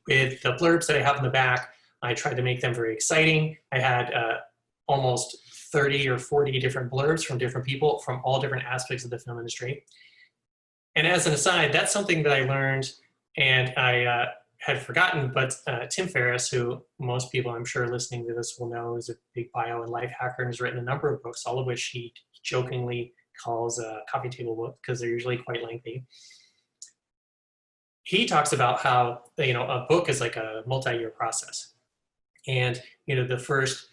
with the blurbs that I have in the back, I tried to make them very exciting. I had almost 30 or 40 different blurbs from different people from all different aspects of the film industry. And as an aside, that's something that I learned and I had forgotten, but Tim Ferriss, who most people I'm sure listening to this will know is a big bio and life hacker and has written a number of books, all of which he jokingly calls coffee table books because they're usually quite lengthy. He talks about how, a book is like a multi-year process. And, the first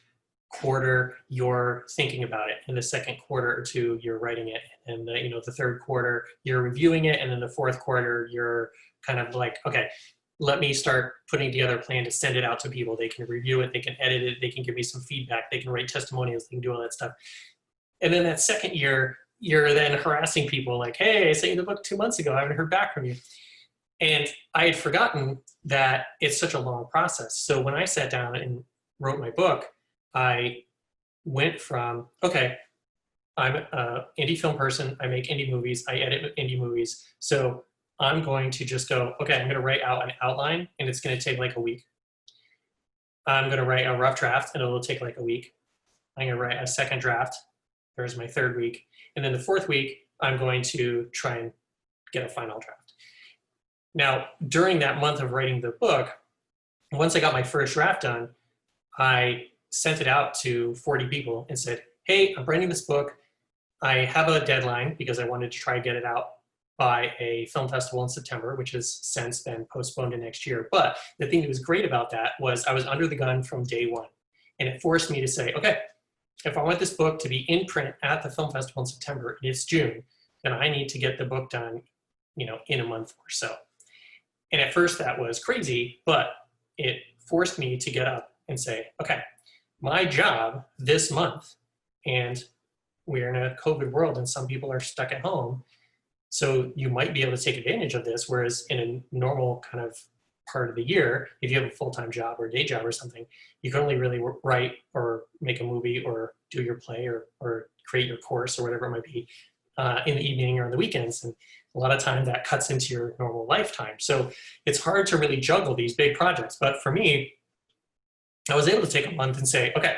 quarter, you're thinking about it. In the second quarter or two, you're writing it. And, the third quarter, you're reviewing it. And then the fourth quarter, you're kind of like, okay, let me start putting together a plan to send it out to people. They can review it. They can edit it. They can give me some feedback. They can write testimonials. They can do all that stuff. And then that second year, you're then harassing people like, hey, I sent you the book 2 months ago. I haven't heard back from you. And I had forgotten that it's such a long process. So when I sat down and wrote my book, I went from, okay, I'm an indie film person. I make indie movies. I edit indie movies. So I'm going to just go, okay, I'm going to write out an outline and it's going to take like a week. I'm going to write a rough draft and it'll take like a week. I'm going to write a second draft. There's my third week. And then the fourth week, I'm going to try and get a final draft. Now, during that month of writing the book, once I got my first draft done, I sent it out to 40 people and said, hey, I'm writing this book. I have a deadline because I wanted to try and get it out by a film festival in September, which has since been postponed to next year. But the thing that was great about that was I was under the gun from day one. And it forced me to say, okay, if I want this book to be in print at the film festival in September, and it's June, then I need to get the book done, in a month or so. And at first that was crazy, but it forced me to get up and say, okay, my job this month, and we're in a COVID world and some people are stuck at home, so you might be able to take advantage of this, whereas in a normal kind of part of the year, if you have a full-time job or a day job or something, you can only really write or make a movie or do your play or create your course or whatever it might be in the evening or on the weekends. And a lot of time that cuts into your normal lifetime. So it's hard to really juggle these big projects. But for me, I was able to take a month and say, okay,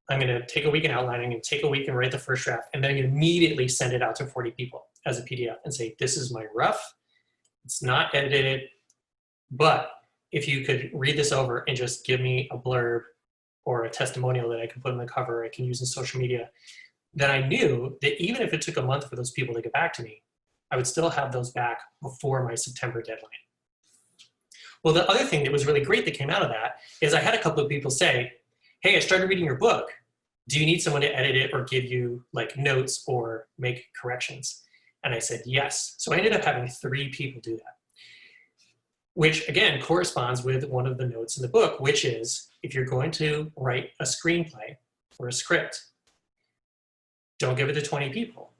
I'm going to take a week in outlining and take a week and write the first draft, and then immediately send it out to 40 people as a PDF and say, this is my rough. It's not edited, but if you could read this over and just give me a blurb or a testimonial that I can put on the cover, I can use in social media, then I knew that even if it took a month for those people to get back to me, I would still have those back before my September deadline. Well, the other thing that was really great that came out of that is I had a couple of people say, hey, I started reading your book. Do you need someone to edit it or give you like notes or make corrections? And I said, yes. So I ended up having 3 people do that, which again corresponds with one of the notes in the book, which is if you're going to write a screenplay or a script, don't give it to 20 people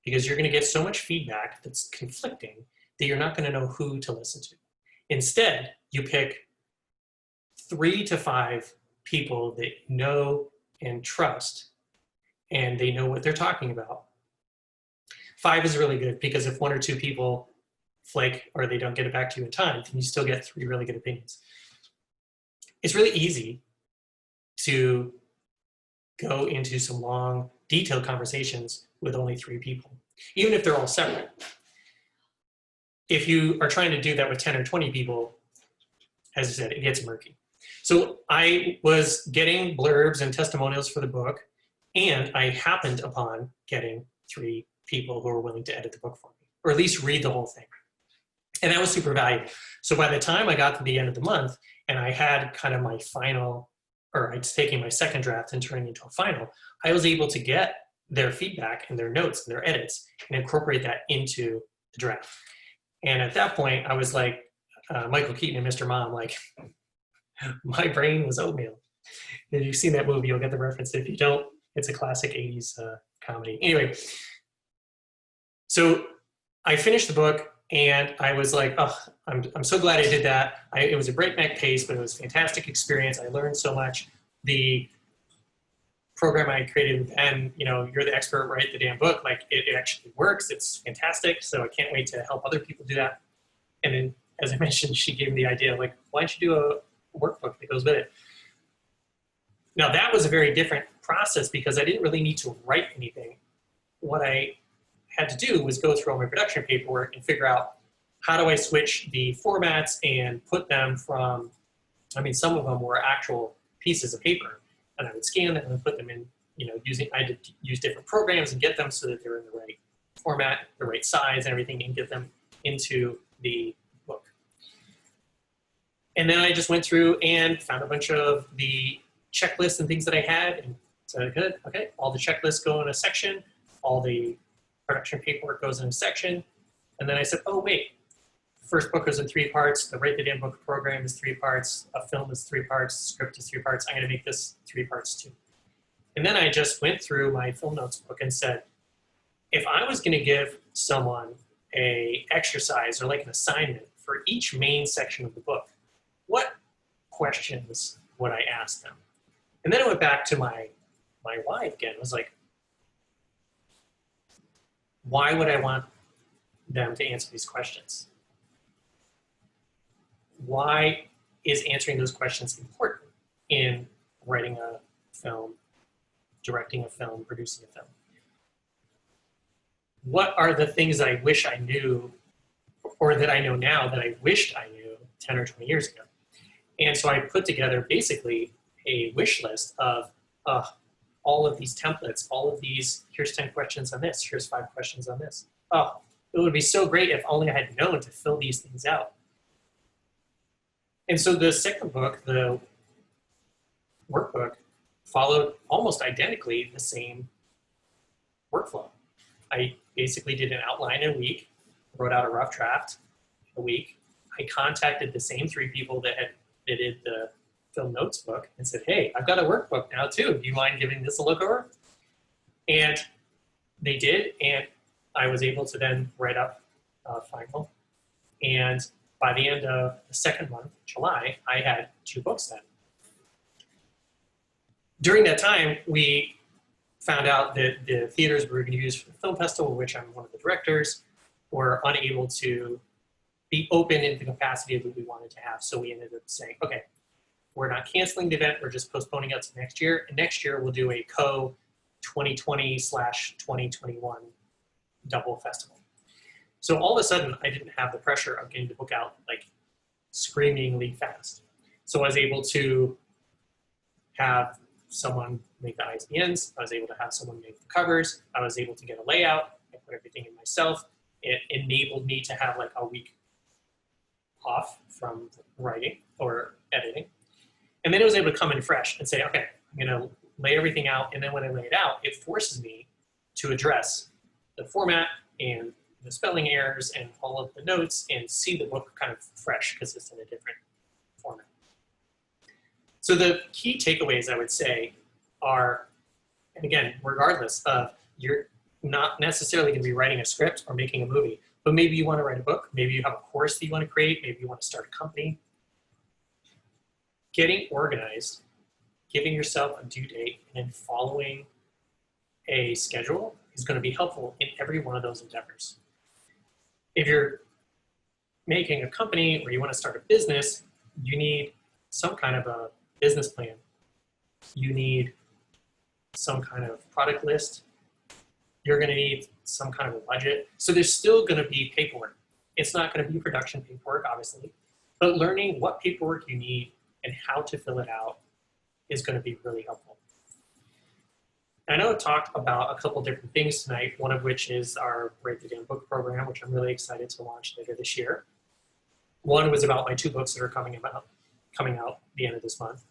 because you're going to get so much feedback that's conflicting that you're not going to know who to listen to. Instead, you pick 3 to 5 people that you know and trust, and they know what they're talking about. 5 is really good because if 1 or 2 people flake or they don't get it back to you in time, then you still get 3 really good opinions. It's really easy to go into some long, detailed conversations with only 3 people, even if they're all separate. If you are trying to do that with 10 or 20 people, as I said, it gets murky. So I was getting blurbs and testimonials for the book, and I happened upon getting 3 people who were willing to edit the book for me, or at least read the whole thing. And that was super valuable. So by the time I got to the end of the month and I had kind of my final, or I was taking my second draft and turning it into a final, I was able to get their feedback and their notes and their edits and incorporate that into the draft. And at that point, I was like Michael Keaton and Mr. Mom, like my brain was oatmeal. If you've seen that movie, you'll get the reference. If you don't, it's a classic 80s comedy. Anyway, so I finished the book and I was like, oh, I'm so glad I did that. It was a breakneck pace, but it was a fantastic experience. I learned so much. The program I created with Ben, you're the expert, write the damn book. Like it actually works. It's fantastic. So I can't wait to help other people do that. And then as I mentioned, she gave me the idea, like, why don't you do a workbook that goes with it? Now, that was a very different process because I didn't really need to write anything. What I had to do was go through all my production paperwork and figure out how do I switch the formats and put them from, I mean, some of them were actual pieces of paper, and I would scan them and put them in, I had to use different programs and get them so that they're in the right format, the right size and everything, and get them into the book. And then I just went through and found a bunch of the checklists and things that I had, and said, good, okay, all the checklists go in a section, all the production paperwork goes in a section, and then I said, oh wait, the first book is in 3 parts, the Write the Damn Book program is 3 parts, a film is 3 parts, script is 3 parts, I'm gonna make this 3 parts too. And then I just went through my film notes book and said, if I was gonna give someone a exercise or like an assignment for each main section of the book, what questions would I ask them? And then I went back to my why again. I was like, why would I want them to answer these questions? Why is answering those questions important in writing a film, directing a film, producing a film? What are the things that I wish I knew, or that I know now that I wished I knew 10 or 20 years ago? And so I put together basically a wish list of all of these templates, all of these, here's 10 questions on this, here's 5 questions on this. Oh, it would be so great if only I had known to fill these things out. And so the second book, the workbook, followed almost identically the same workflow. I basically did an outline in a week, wrote out a rough draft in a week. I contacted the same 3 people that did the film notes book and said, hey, I've got a workbook now too. Do you mind giving this a look over? And they did, and I was able to then write up final. And by the end of the second month, July, I had 2 books then. During that time, we found out that the theaters we were going to use for the film festival, which I'm one of the directors, were unable to be open in the capacity that we wanted to have. So we ended up saying, okay, we're not canceling the event, we're just postponing it to next year. And next year we'll do a co-2020/2021 double festival. So all of a sudden I didn't have the pressure of getting the book out like screamingly fast. So I was able to have someone make the ISBNs, I was able to have someone make the covers, I was able to get a layout, I put everything in myself. It enabled me to have like a week off from writing or editing. And then I was able to come in fresh and say, okay, I'm gonna lay everything out. And then when I lay it out, it forces me to address the format and the spelling errors and all of the notes and see the book kind of fresh because it's in a different format. So the key takeaways I would say are, and again, regardless of, you're not necessarily gonna be writing a script or making a movie, but maybe you wanna write a book, maybe you have a course that you wanna create, maybe you wanna start a company. Getting organized, giving yourself a due date, and following a schedule is going to be helpful in every one of those endeavors. If you're making a company or you want to start a business, you need some kind of a business plan. You need some kind of product list. You're going to need some kind of a budget. So there's still going to be paperwork. It's not going to be production paperwork, obviously, but learning what paperwork you need and how to fill it out is going to be really helpful. I know I talked about a couple different things tonight, one of which is our Write the Damn Book program, which I'm really excited to launch later this year. One was about my 2 books that are coming out the end of this month.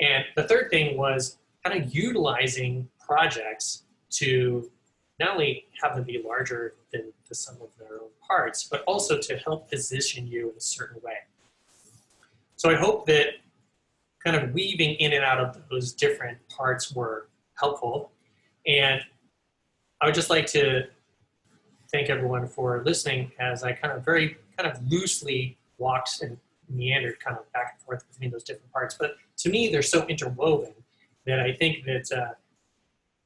And the third thing was kind of utilizing projects to not only have them be larger than the sum of their own parts, but also to help position you in a certain way. So I hope that kind of weaving in and out of those different parts were helpful. And I would just like to thank everyone for listening as I kind of loosely walked and meandered kind of back and forth between those different parts. But to me, they're so interwoven that I think that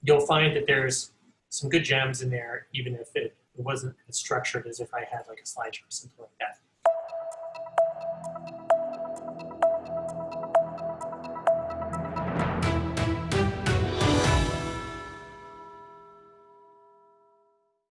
you'll find that there's some good gems in there, even if it wasn't as structured as if I had like a slideshow or something like that.